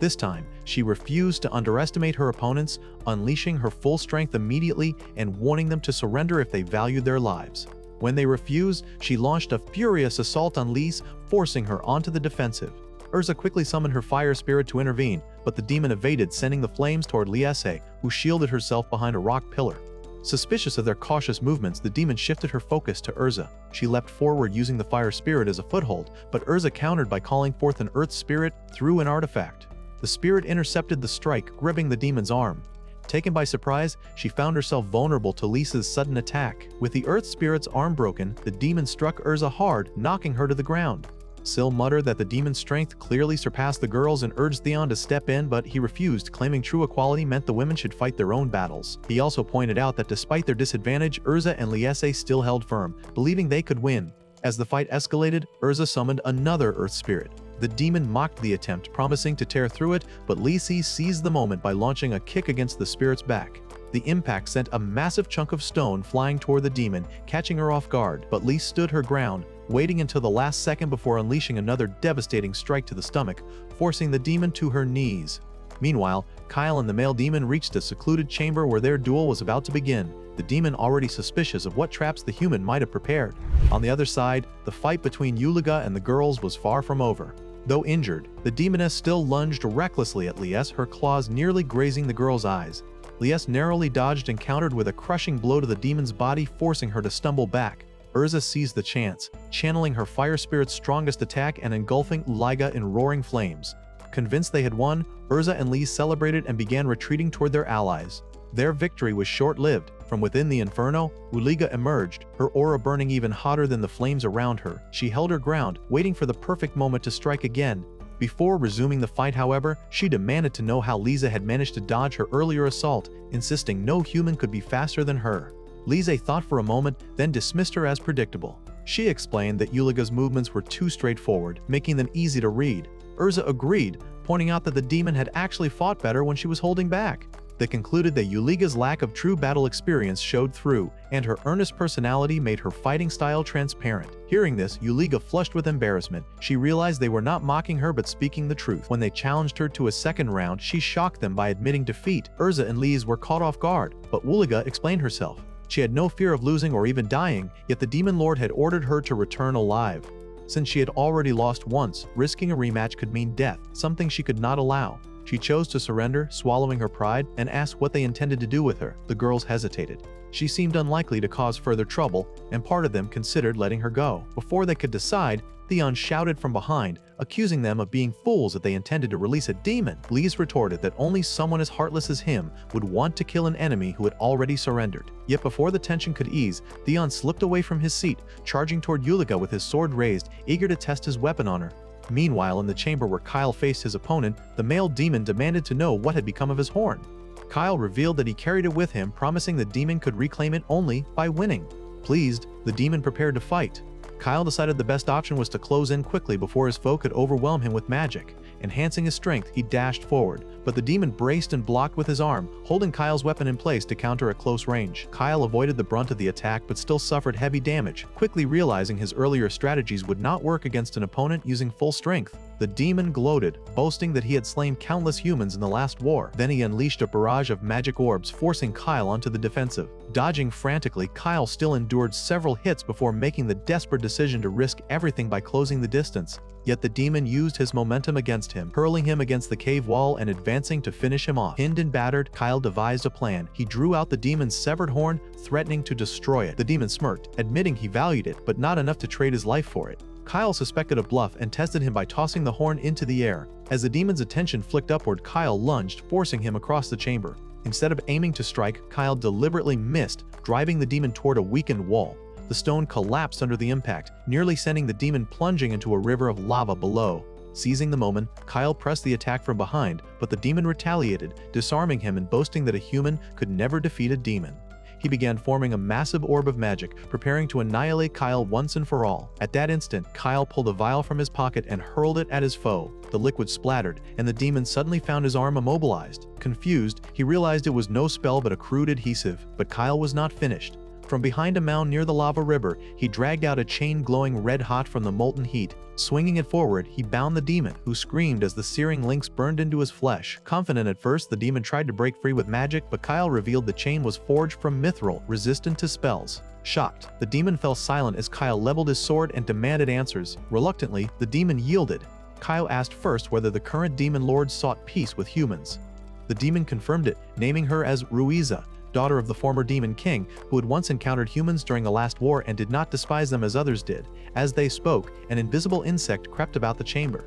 This time, she refused to underestimate her opponents, unleashing her full strength immediately and warning them to surrender if they valued their lives. When they refused, she launched a furious assault on Lise, forcing her onto the defensive. Urza quickly summoned her fire spirit to intervene, but the demon evaded, sending the flames toward Lise, who shielded herself behind a rock pillar. Suspicious of their cautious movements, the demon shifted her focus to Urza. She leapt forward using the fire spirit as a foothold, but Urza countered by calling forth an earth spirit through an artifact. The spirit intercepted the strike, gripping the demon's arm. Taken by surprise, she found herself vulnerable to Lisa's sudden attack. With the earth spirit's arm broken, the demon struck Urza hard, knocking her to the ground. Sil muttered that the demon's strength clearly surpassed the girl's and urged Theon to step in, but he refused, claiming true equality meant the women should fight their own battles. He also pointed out that despite their disadvantage, Urza and Liese still held firm, believing they could win. As the fight escalated, Urza summoned another earth spirit. The demon mocked the attempt, promising to tear through it, but Lise seized the moment by launching a kick against the spirit's back. The impact sent a massive chunk of stone flying toward the demon, catching her off guard, but Lise stood her ground, waiting until the last second before unleashing another devastating strike to the stomach, forcing the demon to her knees. Meanwhile, Kyle and the male demon reached a secluded chamber where their duel was about to begin, the demon already suspicious of what traps the human might have prepared. On the other side, the fight between Yuliga and the girls was far from over. Though injured, the demoness still lunged recklessly at Lies, her claws nearly grazing the girl's eyes. Lies narrowly dodged and countered with a crushing blow to the demon's body, forcing her to stumble back. Urza seized the chance, channeling her fire spirit's strongest attack and engulfing Uliga in roaring flames. Convinced they had won, Urza and Lise celebrated and began retreating toward their allies. Their victory was short-lived. From within the inferno, Uliga emerged, her aura burning even hotter than the flames around her. She held her ground, waiting for the perfect moment to strike again. Before resuming the fight, however, she demanded to know how Lisa had managed to dodge her earlier assault, insisting no human could be faster than her. Lise thought for a moment, then dismissed her as predictable. She explained that Uliga's movements were too straightforward, making them easy to read. Urza agreed, pointing out that the demon had actually fought better when she was holding back. They concluded that Uliga's lack of true battle experience showed through, and her earnest personality made her fighting style transparent. Hearing this, Uliga flushed with embarrassment. She realized they were not mocking her but speaking the truth. When they challenged her to a second round, she shocked them by admitting defeat. Urza and Lise were caught off guard, but Uliga explained herself. She had no fear of losing or even dying, yet the Demon Lord had ordered her to return alive. Since she had already lost once, risking a rematch could mean death, something she could not allow. She chose to surrender, swallowing her pride, and asked what they intended to do with her. The girls hesitated. She seemed unlikely to cause further trouble, and part of them considered letting her go. Before they could decide, Theon shouted from behind, accusing them of being fools that they intended to release a demon. Lise retorted that only someone as heartless as him would want to kill an enemy who had already surrendered. Yet before the tension could ease, Theon slipped away from his seat, charging toward Uliga with his sword raised, eager to test his weapon on her. Meanwhile, in the chamber where Kyle faced his opponent, the male demon demanded to know what had become of his horn. Kyle revealed that he carried it with him, promising the demon could reclaim it only by winning. Pleased, the demon prepared to fight. Kyle decided the best option was to close in quickly before his foe could overwhelm him with magic. Enhancing his strength, he dashed forward, but the demon braced and blocked with his arm, holding Kyle's weapon in place to counter at close range. Kyle avoided the brunt of the attack but still suffered heavy damage, quickly realizing his earlier strategies would not work against an opponent using full strength. The demon gloated, boasting that he had slain countless humans in the last war. Then he unleashed a barrage of magic orbs, forcing Kyle onto the defensive. Dodging frantically, Kyle still endured several hits before making the desperate decision to risk everything by closing the distance. Yet the demon used his momentum against him, hurling him against the cave wall and advancing to finish him off. Pinned and battered, Kyle devised a plan. He drew out the demon's severed horn, threatening to destroy it. The demon smirked, admitting he valued it, but not enough to trade his life for it. Kyle suspected a bluff and tested him by tossing the horn into the air. As the demon's attention flicked upward, Kyle lunged, forcing him across the chamber. Instead of aiming to strike, Kyle deliberately missed, driving the demon toward a weakened wall. The stone collapsed under the impact, nearly sending the demon plunging into a river of lava below. Seizing the moment, Kyle pressed the attack from behind, but the demon retaliated, disarming him and boasting that a human could never defeat a demon. He began forming a massive orb of magic, preparing to annihilate Kyle once and for all. At that instant, Kyle pulled a vial from his pocket and hurled it at his foe. The liquid splattered, and the demon suddenly found his arm immobilized. Confused, he realized it was no spell but a crude adhesive, but Kyle was not finished. From behind a mound near the lava river, he dragged out a chain glowing red-hot from the molten heat. Swinging it forward, he bound the demon, who screamed as the searing links burned into his flesh. Confident at first, the demon tried to break free with magic, but Kyle revealed the chain was forged from mithril, resistant to spells. Shocked, the demon fell silent as Kyle leveled his sword and demanded answers. Reluctantly, the demon yielded. Kyle asked first whether the current demon lord sought peace with humans. The demon confirmed it, naming her as Ruiza, daughter of the former demon king, who had once encountered humans during the last war and did not despise them as others did. As they spoke, an invisible insect crept about the chamber.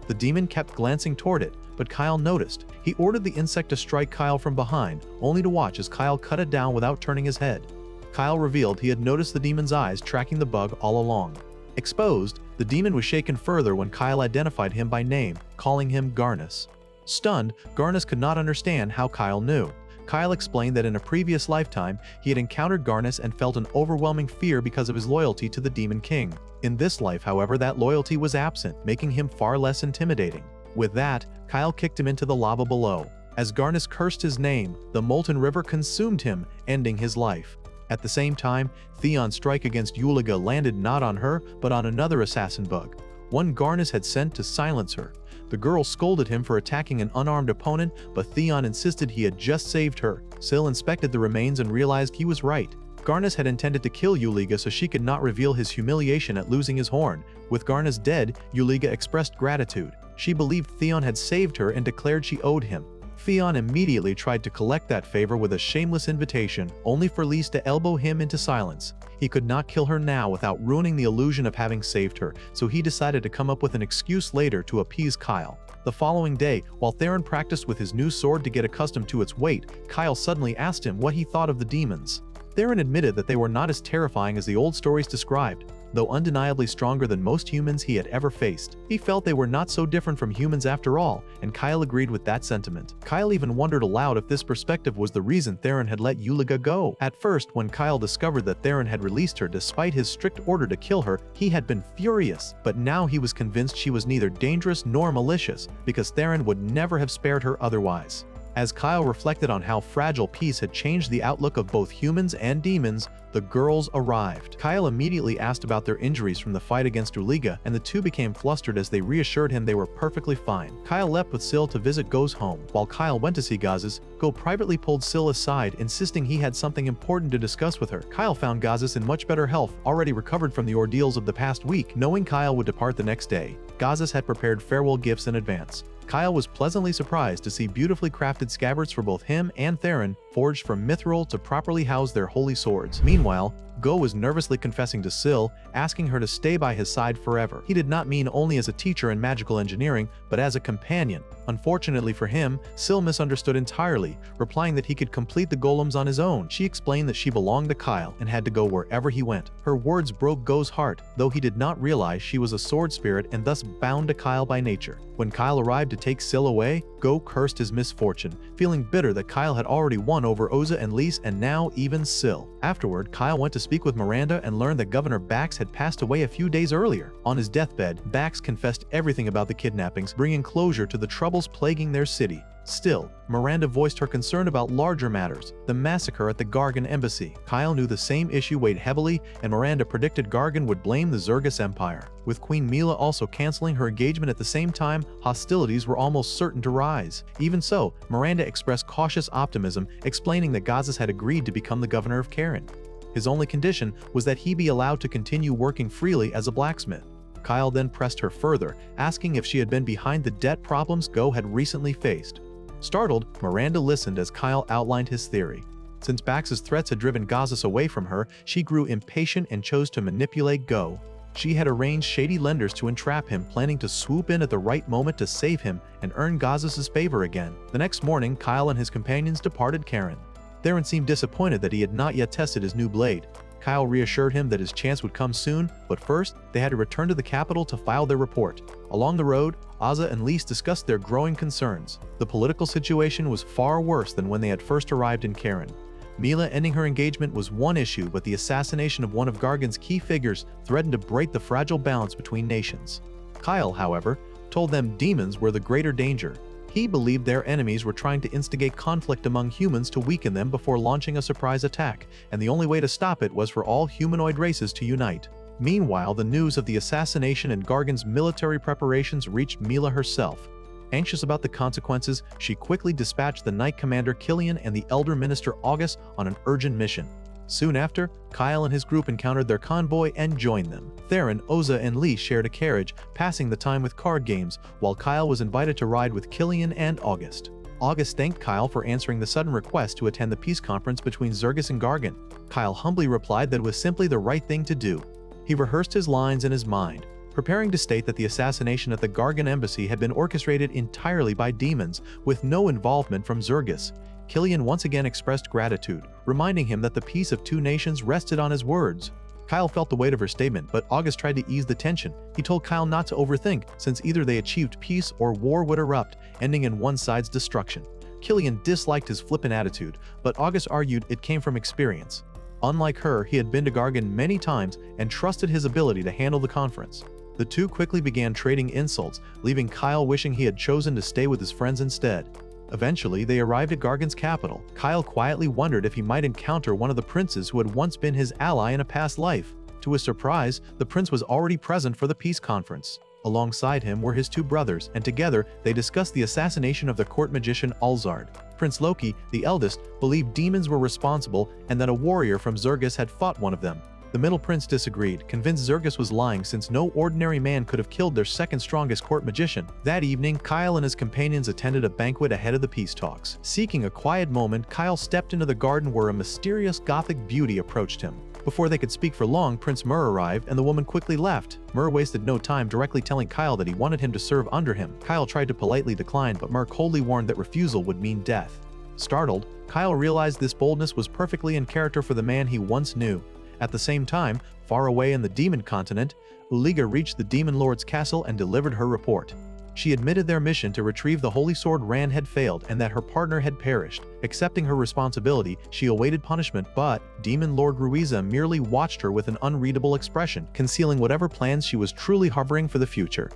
The demon kept glancing toward it, but Kyle noticed. He ordered the insect to strike Kyle from behind, only to watch as Kyle cut it down without turning his head. Kyle revealed he had noticed the demon's eyes tracking the bug all along. Exposed, the demon was shaken further when Kyle identified him by name, calling him Garnus. Stunned, Garnus could not understand how Kyle knew. Kyle explained that in a previous lifetime, he had encountered Garnus and felt an overwhelming fear because of his loyalty to the Demon King. In this life, however, that loyalty was absent, making him far less intimidating. With that, Kyle kicked him into the lava below. As Garnus cursed his name, the molten river consumed him, ending his life. At the same time, Theon's strike against Yuliga landed not on her, but on another assassin bug, one Garnus had sent to silence her. The girl scolded him for attacking an unarmed opponent, but Theon insisted he had just saved her. Syl inspected the remains and realized he was right. Garnus had intended to kill Yuliga so she could not reveal his humiliation at losing his horn. With Garnus dead, Yuliga expressed gratitude. She believed Theon had saved her and declared she owed him. Theon immediately tried to collect that favor with a shameless invitation, only for Lys to elbow him into silence. He could not kill her now without ruining the illusion of having saved her, so he decided to come up with an excuse later to appease Kyle. The following day, while Theron practiced with his new sword to get accustomed to its weight, Kyle suddenly asked him what he thought of the demons. Theron admitted that they were not as terrifying as the old stories described. Though undeniably stronger than most humans he had ever faced, he felt they were not so different from humans after all, and Kyle agreed with that sentiment. Kyle even wondered aloud if this perspective was the reason Theron had let Yuliga go. At first, when Kyle discovered that Theron had released her despite his strict order to kill her, he had been furious, but now he was convinced she was neither dangerous nor malicious, because Theron would never have spared her otherwise. As Kyle reflected on how fragile peace had changed the outlook of both humans and demons, the girls arrived. Kyle immediately asked about their injuries from the fight against Uliga, and the two became flustered as they reassured him they were perfectly fine. Kyle left with Syl to visit Go's home. While Kyle went to see Gazes, Go privately pulled Syl aside, insisting he had something important to discuss with her. Kyle found Gazes in much better health, already recovered from the ordeals of the past week. Knowing Kyle would depart the next day, Gazes had prepared farewell gifts in advance. Kyle was pleasantly surprised to see beautifully crafted scabbards for both him and Theron, forged from mithril to properly house their holy swords. Meanwhile, Go was nervously confessing to Syl, asking her to stay by his side forever. He did not mean only as a teacher in magical engineering, but as a companion. Unfortunately for him, Syl misunderstood entirely, replying that he could complete the golems on his own. She explained that she belonged to Kyle and had to go wherever he went. Her words broke Go's heart, though he did not realize she was a sword spirit and thus bound to Kyle by nature. When Kyle arrived to take Syl away, Go cursed his misfortune, feeling bitter that Kyle had already won over Oza and Lys and now even Syl. Afterward, Kyle went to speak with Miranda and learned that Governor Bax had passed away a few days earlier. On his deathbed, Bax confessed everything about the kidnappings, bringing closure to the troubles plaguing their city. Still, Miranda voiced her concern about larger matters, the massacre at the Gargan embassy. Kyle knew the same issue weighed heavily, and Miranda predicted Gargan would blame the Zergus Empire. With Queen Mila also canceling her engagement at the same time, hostilities were almost certain to rise. Even so, Miranda expressed cautious optimism, explaining that Gazes had agreed to become the governor of Karen. His only condition was that he be allowed to continue working freely as a blacksmith. Kyle then pressed her further, asking if she had been behind the debt problems Go had recently faced. Startled, Miranda listened as Kyle outlined his theory. Since Bax's threats had driven Gazes away from her, she grew impatient and chose to manipulate Go. She had arranged shady lenders to entrap him, planning to swoop in at the right moment to save him and earn Gazes' favor again. The next morning, Kyle and his companions departed Karen. Theron seemed disappointed that he had not yet tested his new blade. Kyle reassured him that his chance would come soon, but first, they had to return to the capital to file their report. Along the road, Oza and Lys discussed their growing concerns. The political situation was far worse than when they had first arrived in Karen. Mila ending her engagement was one issue, but the assassination of one of Gargan's key figures threatened to break the fragile balance between nations. Kyle, however, told them demons were the greater danger. He believed their enemies were trying to instigate conflict among humans to weaken them before launching a surprise attack, and the only way to stop it was for all humanoid races to unite. Meanwhile, the news of the assassination and Gargan's military preparations reached Mila herself. Anxious about the consequences, she quickly dispatched the Knight Commander Killian and the Elder Minister August on an urgent mission. Soon after, Kyle and his group encountered their convoy and joined them. Theron, Oza, and Lee shared a carriage, passing the time with card games, while Kyle was invited to ride with Killian and August. August thanked Kyle for answering the sudden request to attend the peace conference between Zergus and Gargan. Kyle humbly replied that it was simply the right thing to do. He rehearsed his lines in his mind, preparing to state that the assassination at the Gargan embassy had been orchestrated entirely by demons, with no involvement from Zergus. Killian once again expressed gratitude, reminding him that the peace of two nations rested on his words. Kyle felt the weight of her statement, but August tried to ease the tension. He told Kyle not to overthink, since either they achieved peace or war would erupt, ending in one side's destruction. Killian disliked his flippant attitude, but August argued it came from experience. Unlike her, he had been to Gargan many times and trusted his ability to handle the conference. The two quickly began trading insults, leaving Kyle wishing he had chosen to stay with his friends instead. Eventually, they arrived at Gargan's capital. Kyle quietly wondered if he might encounter one of the princes who had once been his ally in a past life. To his surprise, the prince was already present for the peace conference. Alongside him were his two brothers, and together they discussed the assassination of the court magician Alzard. Prince Loki, the eldest, believed demons were responsible and that a warrior from Zergus had fought one of them. The middle prince disagreed, convinced Zergus was lying since no ordinary man could have killed their second strongest court magician. That evening, Kyle and his companions attended a banquet ahead of the peace talks. Seeking a quiet moment, Kyle stepped into the garden where a mysterious gothic beauty approached him. Before they could speak for long, Prince Mur arrived and the woman quickly left. Mur wasted no time directly telling Kyle that he wanted him to serve under him. Kyle tried to politely decline, but Mur coldly warned that refusal would mean death. Startled, Kyle realized this boldness was perfectly in character for the man he once knew. At the same time, far away in the demon continent, Uliga reached the demon lord's castle and delivered her report. She admitted their mission to retrieve the holy sword Ran had failed and that her partner had perished. Accepting her responsibility, she awaited punishment, but Demon Lord Ruiza merely watched her with an unreadable expression, concealing whatever plans she was truly harboring for the future.